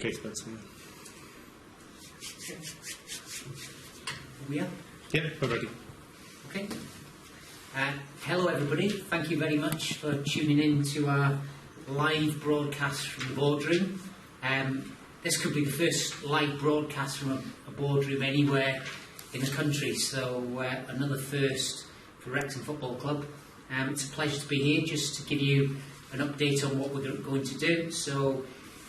Okay, that's me. We are? Yeah, we're ready. Okay. Hello everybody, thank you very much for tuning in to our live broadcast from the boardroom. This could be the first live broadcast from a boardroom anywhere in the country, so another first for Wrexham Football Club. It's a pleasure to be here just to give you an update on what we're going to do. So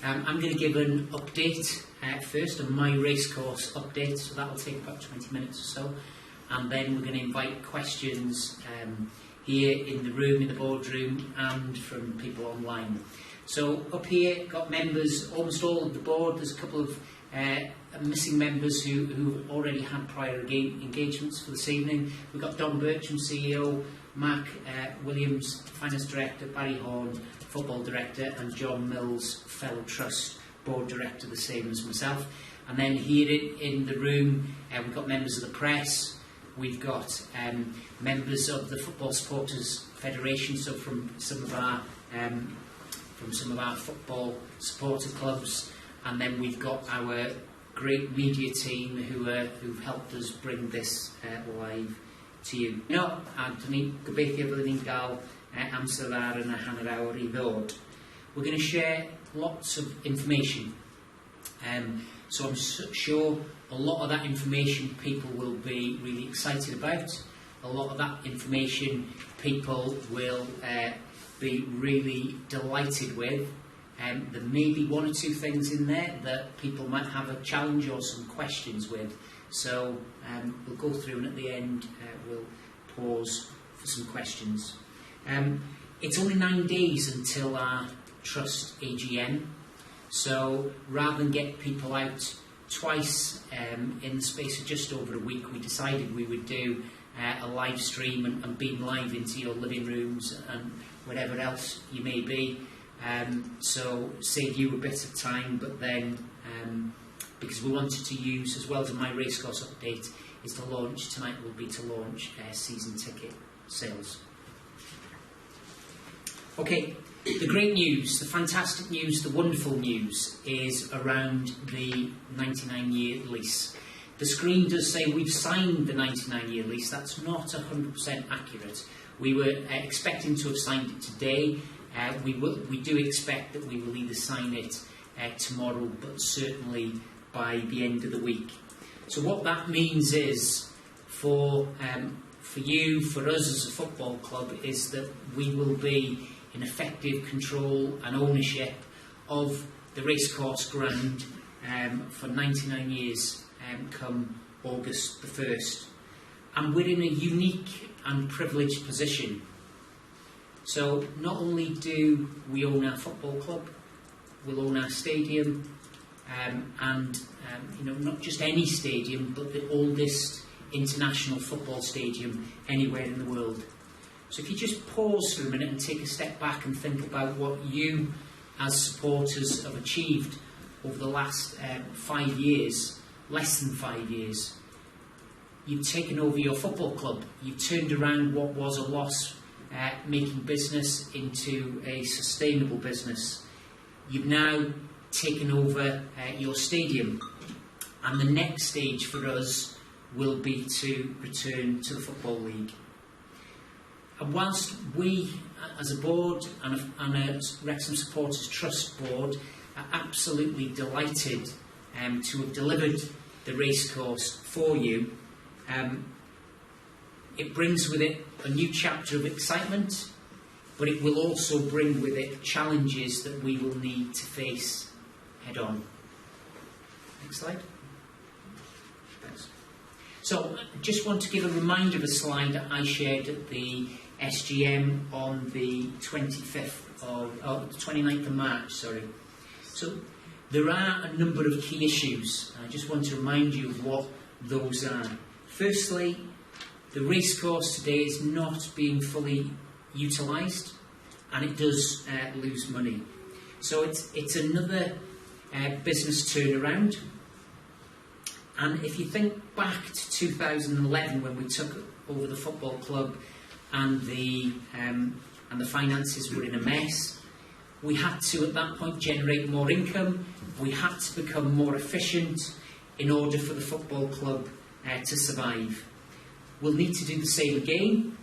I'm going to give an update first, a My Racecourse update, so that will take about 20 minutes or so. And then we're going to invite questions here in the room, in the boardroom, and from people online. So up here, got members, almost all of the board. There's a couple of missing members who already had prior engagements for this evening. We've got Don Bircham, CEO, Mark Williams, Finance Director, Barry Horn, Football Director, and John Mills, Fellow Trust Board Director, the same as myself. And then here in the room, we've got members of the press. We've got members of the Football Supporters Federation, so from some of our football supporter clubs, and then we've got our great media team who've helped us bring this live to you. No, Anthony, gobeithio byddwn ni'n gael amser ar yn y hanner awr I ddod. We're going to share lots of information. So I'm sure a lot of that information people will be really excited about. A lot of that information people will be really delighted with. There may be one or two things in there that people might have a challenge or some questions with. So we'll go through, and at the end we'll pause for some questions. It's only 9 days until our Trust AGM. So rather than get people out twice in the space of just over a week, we decided we would do a live stream and beam live into your living rooms and whatever else you may be. So save you a bit of time, but then because we wanted to use, as well as a My Racecourse update, is to launch, tonight will be to launch season ticket sales. Okay, the great news, the fantastic news, the wonderful news is around the 99-year lease. The screen does say we've signed the 99-year lease. That's not 100% accurate. We were expecting to have signed it today. We do expect that we will either sign it tomorrow, but certainly by the end of the week. So what that means is, for you, for us as a football club, is that we will be in effective control and ownership of the Racecourse ground for 99 years come August the 1st. And we're in a unique and privileged position. So not only do we own our football club, we'll own our stadium, and not just any stadium, but the oldest international football stadium anywhere in the world. So if you just pause for a minute and take a step back and think about what you as supporters have achieved over the last 5 years, less than 5 years. You've taken over your football club. You've turned around what was a loss making business into a sustainable business. You've now taken over your stadium, and the next stage for us will be to return to the Football League. And whilst we as a board and a Wrexham Supporters Trust board are absolutely delighted to have delivered the racecourse for you, it brings with it a new chapter of excitement, but it will also bring with it challenges that we will need to face head on. Next slide. Thanks. So I just want to give a reminder of a slide that I shared at the SGM on the 29th of March, sorry. So there are a number of key issues. I just want to remind you of what those are. Firstly, the racecourse today is not being fully utilised, and it does lose money. So it's another business turnaround. And if you think back to 2011, when we took over the football club and the finances were in a mess, We had to, at that point, generate more income. We had to become more efficient in order for the football club to survive. We'll need to do the same again,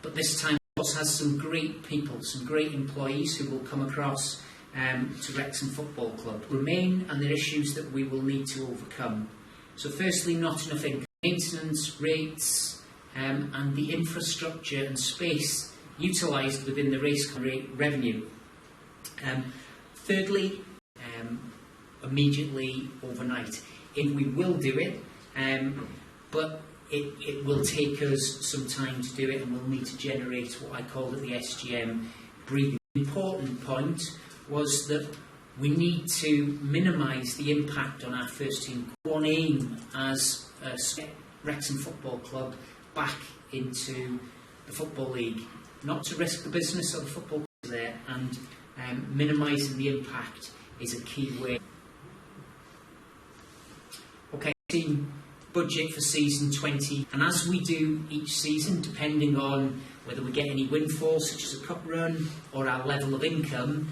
but this time also has some great people, some great employees who will come across to Wrexham Football Club. Remain, and there are issues that we will need to overcome. So firstly, not enough income, maintenance, rates, and the infrastructure and space utilised within the racecourse revenue. Thirdly, immediately overnight. If we will do it, but it will take us some time to do it, and we'll need to generate what I called at the SGM breathing. The important point was that we need to minimise the impact on our first team. One aim as a Wrexham Football Club back into the Football League, not to risk the business of the football club there, and minimising the impact is a key way. Okay, team budget for season 20, and as we do each season, depending on whether we get any windfalls such as a cup run or our level of income,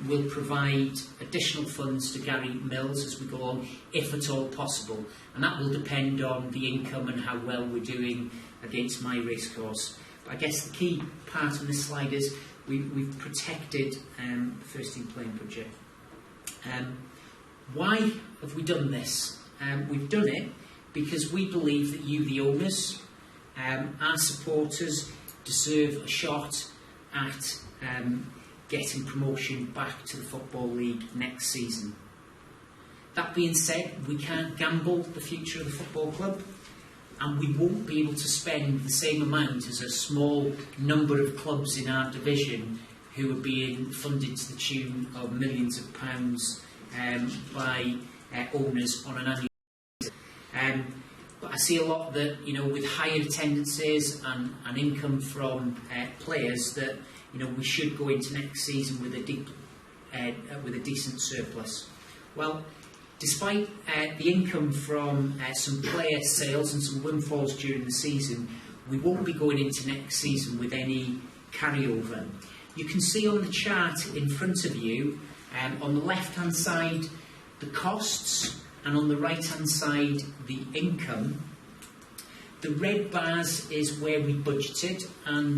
we'll provide additional funds to Gary Mills as we go on, if at all possible, and that will depend on the income and how well we're doing against My Racecourse. But I guess the key part on this slide is we've protected the first team playing budget. Why have we done this? We've done it because we believe that you, the owners, our supporters, deserve a shot at getting promotion back to the Football League next season. That being said, we can't gamble the future of the football club, and we won't be able to spend the same amount as a small number of clubs in our division who are being funded to the tune of millions of pounds by owners on an annual basis. But I see a lot that, with higher attendances and income from players, that we should go into next season with a decent surplus. Well, despite the income from some player sales and some windfalls during the season, we won't be going into next season with any carryover. You can see on the chart in front of you, on the left-hand side, the costs, and on the right-hand side, the income. The red bars is where we budgeted, and